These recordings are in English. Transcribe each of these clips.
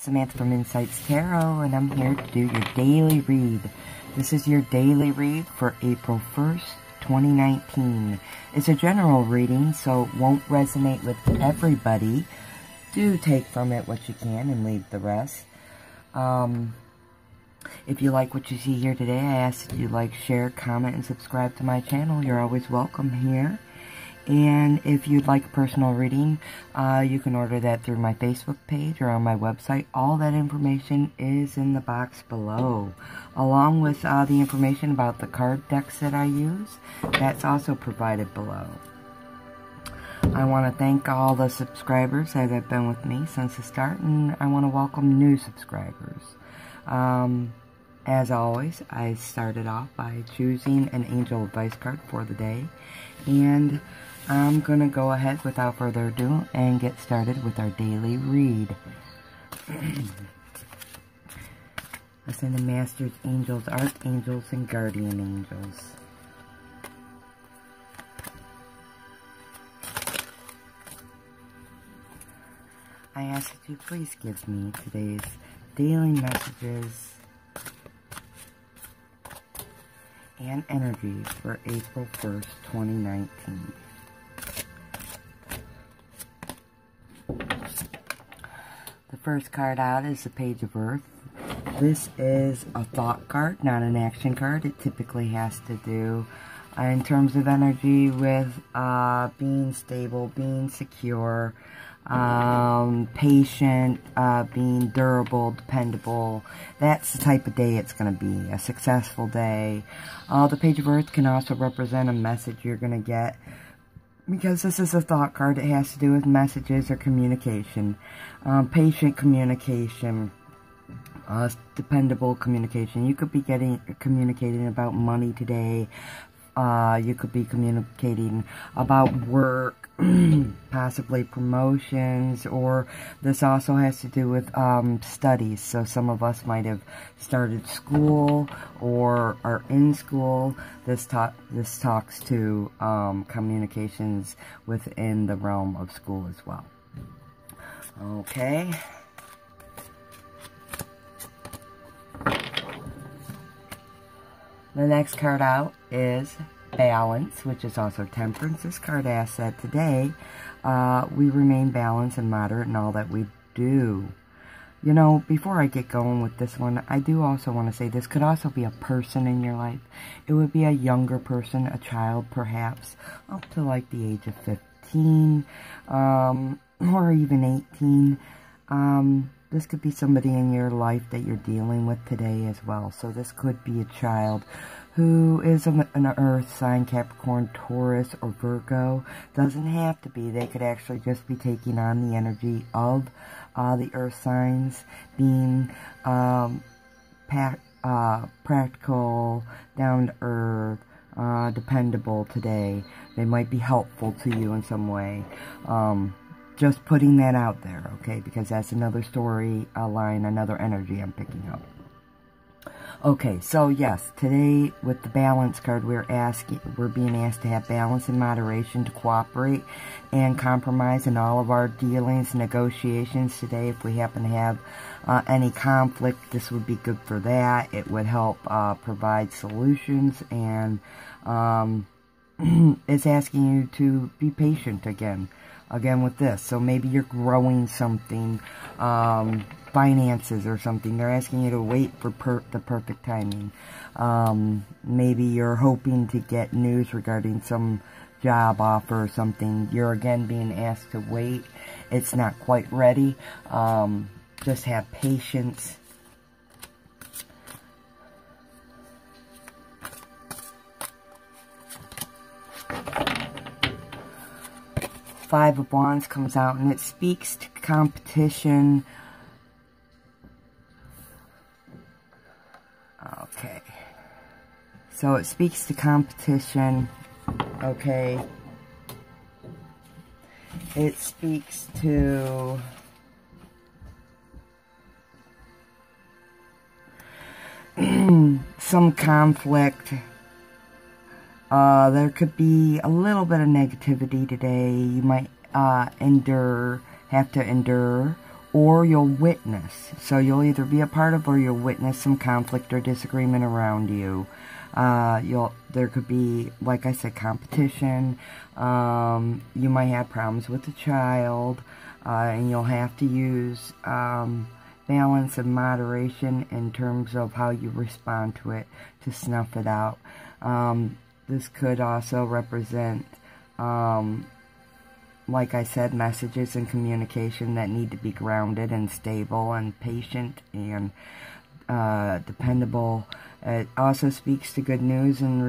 Samantha from Insights Tarot, and I'm here to do your daily read. This is your daily read for April 1st, 2019. It's a general reading, so it won't resonate with everybody. Do take from it what you can and leave the rest. If you like what you see here today, I ask that you like, share, comment, and subscribe to my channel. You're always welcome here. And if you'd like a personal reading, you can order that through my Facebook page or on my website. All that information is in the box below, along with the information about the card decks that I use. That's also provided below. I want to thank all the subscribers that have been with me since the start, and I want to welcome new subscribers. As always, I started off by choosing an angel advice card for the day, and I'm going to go ahead without further ado and get started with our daily read. Listen to Masters, Angels, Archangels, and Guardian Angels. I ask that you please give me today's daily messages and energies for April 1st, 2019. The first card out is the Page of Earth. This is a thought card, not an action card. It typically has to do, in terms of energy, with being stable, being secure, patient, being durable, dependable. That's the type of day it's going to be, a successful day. The Page of Earth can also represent a message you're going to get, because this is a thought card. It has to do with messages or communication, patient communication, dependable communication. You could be communicating about money today. You could be communicating about work, possibly promotions, or this also has to do with studies. So some of us might have started school or are in school. This talks to communications within the realm of school as well. Okay. The next card out is Balance, which is also Temperance. This card asks that today we remain balanced and moderate in all that we do. You know, before I get going with this one, I do also want to say this could also be a person in your life. It would be a younger person, a child perhaps, up to like the age of 15 or even 18. This could be somebody in your life that you're dealing with today as well. So this could be a child who is an earth sign, Capricorn, Taurus, or Virgo. Doesn't have to be. They could actually just be taking on the energy of the earth signs, being practical, down to earth, dependable today. They might be helpful to you in some way. Just putting that out there, okay? Because that's another story, line, another energy I'm picking up. Okay, so yes, today with the Balance card, we're being asked to have balance and moderation, to cooperate and compromise in all of our dealings, negotiations today. If we happen to have any conflict, this would be good for that. It would help provide solutions, and it's asking you to be patient again with this. So maybe you're growing something, finances or something. They're asking you to wait for the perfect timing. Maybe you're hoping to get news regarding some job offer or something. You're again being asked to wait. It's not quite ready. Just have patience. Five of Wands comes out, and it speaks to competition. Okay. So it speaks to competition. Okay. It speaks to some conflict. There could be a little bit of negativity today. You might have to endure, or you'll witness. So you'll either be a part of or you'll witness some conflict or disagreement around you. There could be, like I said, competition. You might have problems with the child, and you'll have to use balance and moderation in terms of how you respond to it to snuff it out. This could also represent, like I said, messages and communication that need to be grounded and stable and patient and dependable. It also speaks to good news in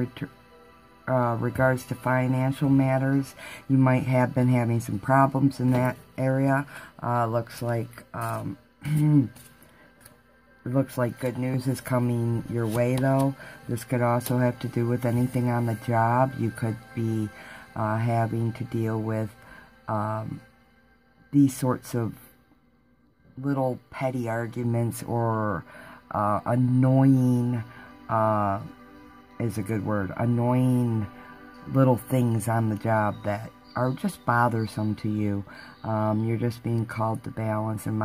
regards to financial matters. You might have been having some problems in that area. Looks like good news is coming your way, though. This could also have to do with anything on the job. You could be having to deal with these sorts of little petty arguments or annoying, is a good word, annoying little things on the job that are just bothersome to you. You're just being called to balance and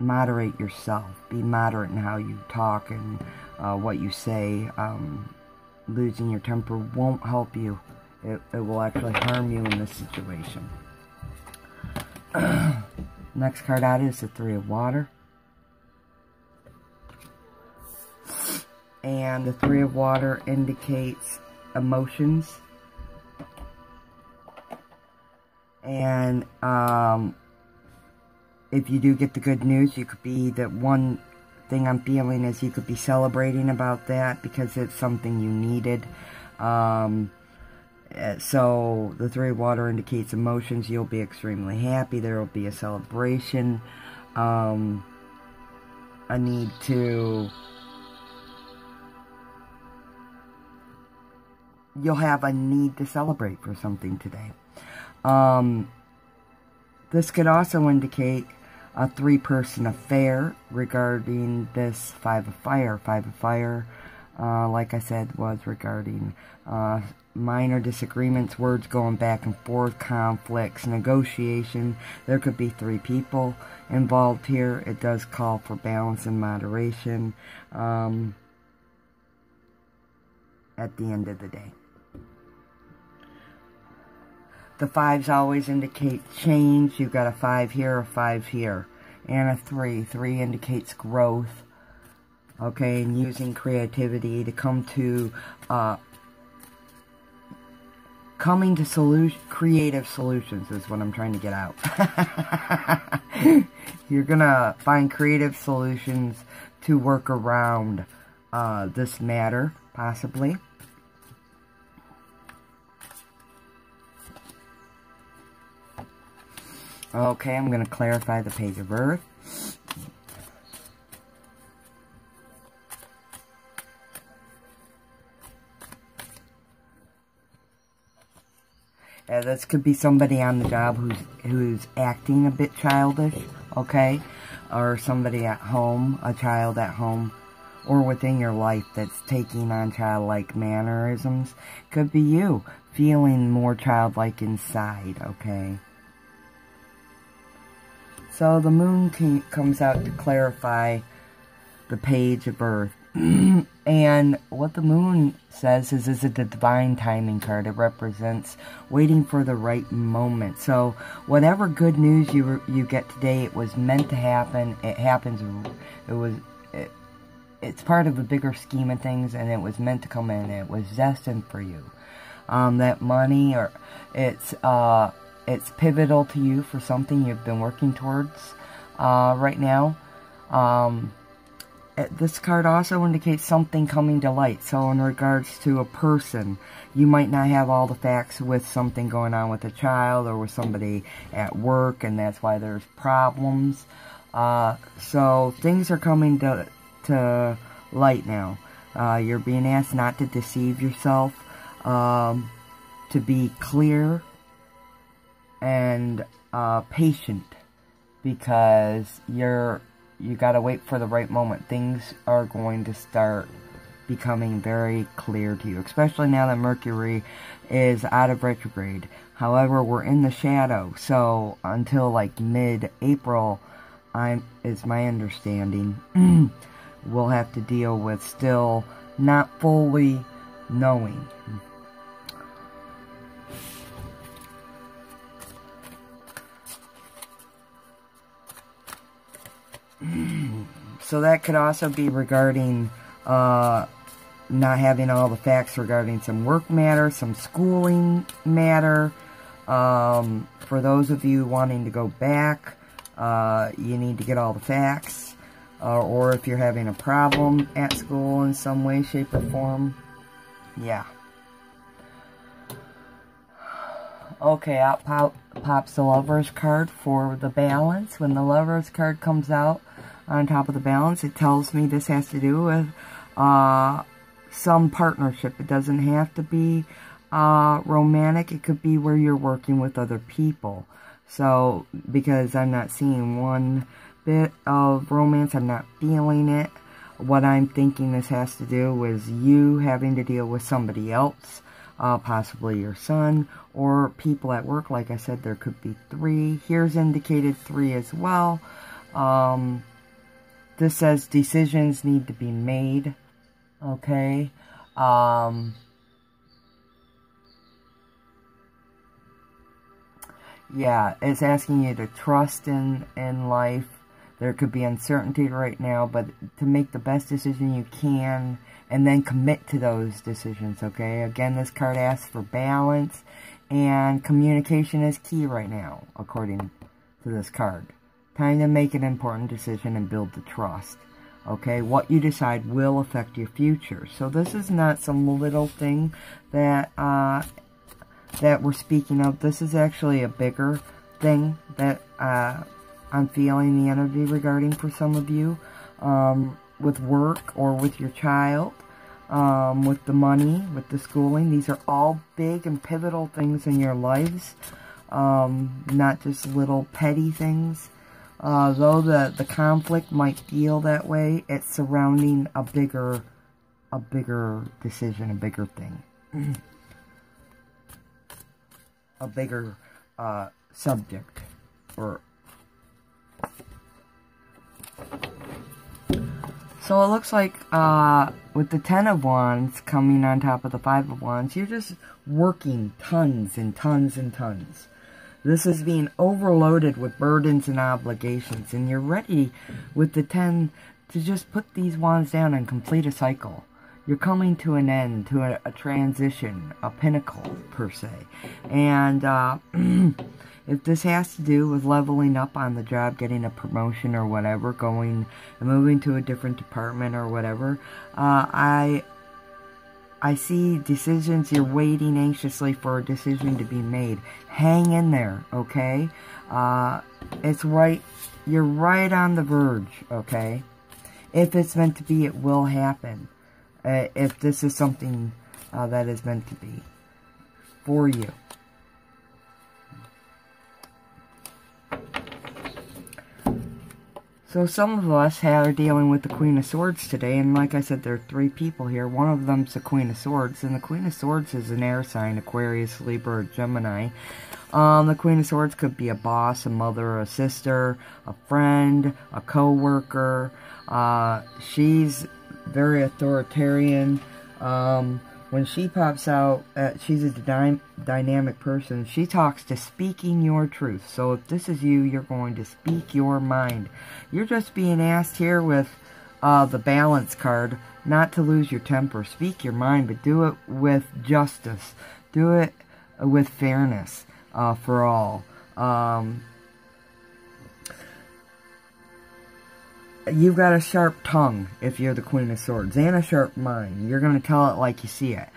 moderate yourself. Be moderate in how you talk and what you say. Losing your temper won't help you. It will actually harm you in this situation. Next card out is the Three of Water. And the Three of Water indicates emotions. And if you do get the good news, you could be, that one thing I'm feeling is you could be celebrating about that because it's something you needed. So the Three of Water indicates emotions. You'll be extremely happy. There will be a celebration. You'll have a need to celebrate for something today. This could also indicate a three-person affair regarding this Five of Fire. Five of Fire, like I said, was regarding minor disagreements, words going back and forth, conflicts, negotiation. There could be three people involved here. It does call for balance and moderation at the end of the day. The fives always indicate change. You've got a 5 here, a 5 here, and a 3. 3 indicates growth. Okay, and using creativity to come to creative solutions is what I'm trying to get out. You're gonna find creative solutions to work around this matter, possibly. Okay, I'm going to clarify the Page of Earth. This could be somebody on the job who's acting a bit childish, okay? Or somebody at home, a child at home, or within your life that's taking on childlike mannerisms. Could be you feeling more childlike inside, okay? So the moon comes out to clarify the Page of Earth. And what the moon says is a divine timing card. It represents waiting for the right moment. So whatever good news you get today, it was meant to happen. It happens. It's part of a bigger scheme of things, and it was meant to come in. It was destined for you. That money, or it's pivotal to you for something you've been working towards right now. This card also indicates something coming to light. So in regards to a person, you might not have all the facts with something going on with a child or with somebody at work, and that's why there's problems. So things are coming to light now. You're being asked not to deceive yourself, to be clear and patient, because you gotta wait for the right moment. Things are going to start becoming very clear to you, especially now that Mercury is out of retrograde. However, we're in the shadow, so until like mid-April, is my understanding, we'll have to deal with still not fully knowing. So that could also be regarding not having all the facts regarding some work matter, some schooling matter. For those of you wanting to go back, you need to get all the facts. Or if you're having a problem at school in some way, shape, or form. Yeah. Okay, out pops the Lover's card for the balance. When the Lover's card comes out on top of the balance, it tells me this has to do with some partnership. It doesn't have to be romantic. It could be where you're working with other people. So, because I'm not seeing one bit of romance, I'm not feeling it. What I'm thinking this has to do with you having to deal with somebody else, possibly your son, or people at work. Like I said, there could be 3. Here's indicated 3 as well. This says decisions need to be made. Okay. Yeah, it's asking you to trust in life. There could be uncertainty right now, but to make the best decision you can and then commit to those decisions, okay? Again, this card asks for balance, and communication is key right now, according to this card. Time to make an important decision and build the trust, okay? What you decide will affect your future. So this is not some little thing that that we're speaking of. This is actually a bigger thing that I'm feeling the energy regarding for some of you, with work or with your child, with the money, with the schooling. These are all big and pivotal things in your lives, not just little petty things. Though the conflict might feel that way, it's surrounding a bigger decision, a bigger thing. A bigger subject. So it looks like with the 10 of Wands coming on top of the 5 of Wands, you're just working tons and tons and tons. This is being overloaded with burdens and obligations, and you're ready with the 10 to just put these wands down and complete a cycle. You're coming to an end, to a transition, a pinnacle, per se. And if this has to do with leveling up on the job, getting a promotion or whatever, moving to a different department or whatever, I see decisions. You're waiting anxiously for a decision to be made. Hang in there, okay? It's right. You're right on the verge, okay? If it's meant to be, it will happen. If this is something that is meant to be for you. So some of us are dealing with the Queen of Swords today, and like I said, there are 3 people here. One of them's the Queen of Swords, and the Queen of Swords is an air sign, Aquarius, Libra, or Gemini. The Queen of Swords could be a boss, a mother, a sister, a friend, a co-worker. She's very authoritarian. When she pops out, she's a dynamic person. She talks to speaking your truth. So if this is you, you're going to speak your mind. You're just being asked here with the balance card not to lose your temper. Speak your mind, but do it with justice. Do it with fairness for all. You've got a sharp tongue if you're the Queen of Swords, and a sharp mind. You're going to tell it like you see it.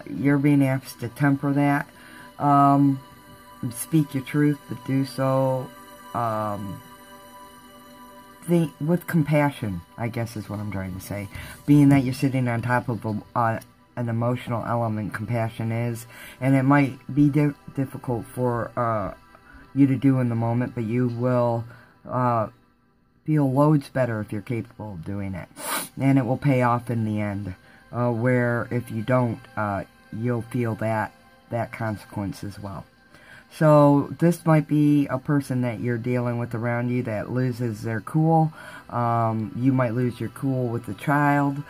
You're being asked to temper that. Speak your truth, but do so with compassion, I guess is what I'm trying to say. Being that you're sitting on top of an emotional element, compassion is, and it might be difficult for you to do in the moment, but you will feel loads better if you're capable of doing it. and it will pay off in the end. Where if you don't, you'll feel that consequence as well. So this might be a person that you're dealing with around you that loses their cool. You might lose your cool with the child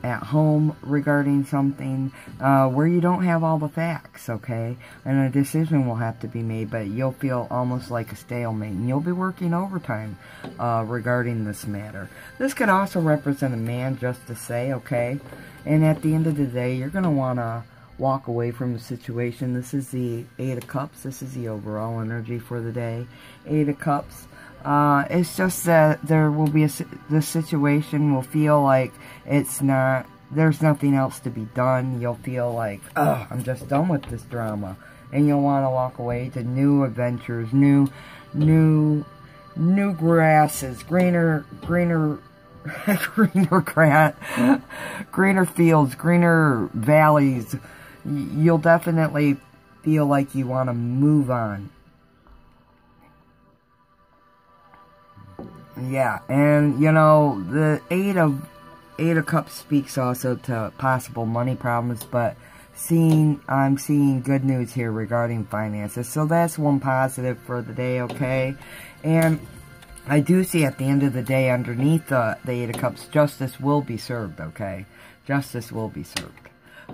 at home regarding something where you don't have all the facts, okay? And a decision will have to be made, but you'll feel almost like a stalemate, and you'll be working overtime regarding this matter. This could also represent a man, just to say, okay? And at the end of the day, you're going to want to walk away from the situation. This is the Eight of Cups. This is the overall energy for the day. Eight of Cups. It's just that there will be the situation will feel like there's nothing else to be done. You'll feel like, oh, I'm just done with this drama. And you'll want to walk away to new adventures, new grasses, greener fields, greener valleys. You'll definitely feel like you want to move on. Yeah, and you know, the Eight of Cups speaks also to possible money problems, but I'm seeing good news here regarding finances. So that's one positive for the day, okay? And I do see at the end of the day, underneath the Eight of Cups, justice will be served, okay? Justice will be served.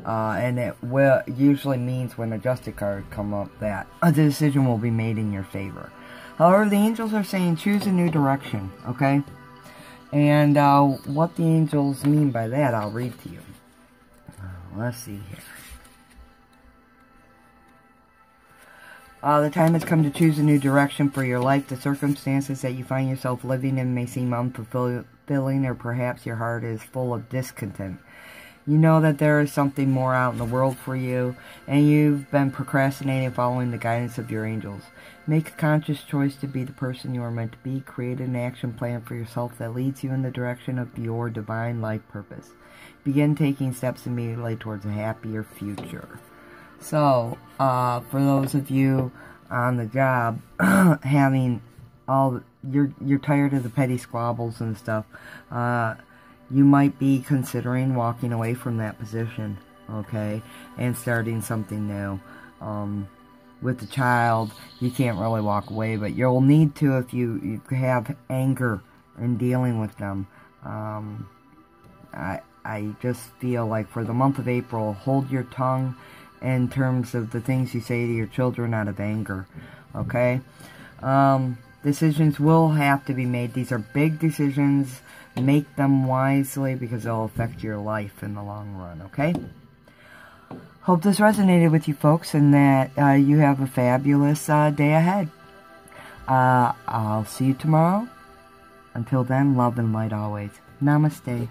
And it will usually means when a justice card come up that a decision will be made in your favor. However, the angels are saying choose a new direction, okay? And what the angels mean by that, I'll read to you. Let's see here. The time has come to choose a new direction for your life. The circumstances that you find yourself living in may seem unfulfilling, or perhaps your heart is full of discontent. You know that there is something more out in the world for you, and you've been procrastinating following the guidance of your angels. Make a conscious choice to be the person you are meant to be. Create an action plan for yourself that leads you in the direction of your divine life purpose. Begin taking steps immediately towards a happier future. So, for those of you on the job, having you're tired of the petty squabbles and stuff, you might be considering walking away from that position, okay, and starting something new. With the child, you can't really walk away, but you'll need to if you have anger in dealing with them. I just feel like for the month of April, hold your tongue in terms of the things you say to your children out of anger, okay? Decisions will have to be made. These are big decisions. Make them wisely because they'll affect your life in the long run, okay? Hope this resonated with you folks and that you have a fabulous day ahead. I'll see you tomorrow. Until then, love and light always. Namaste.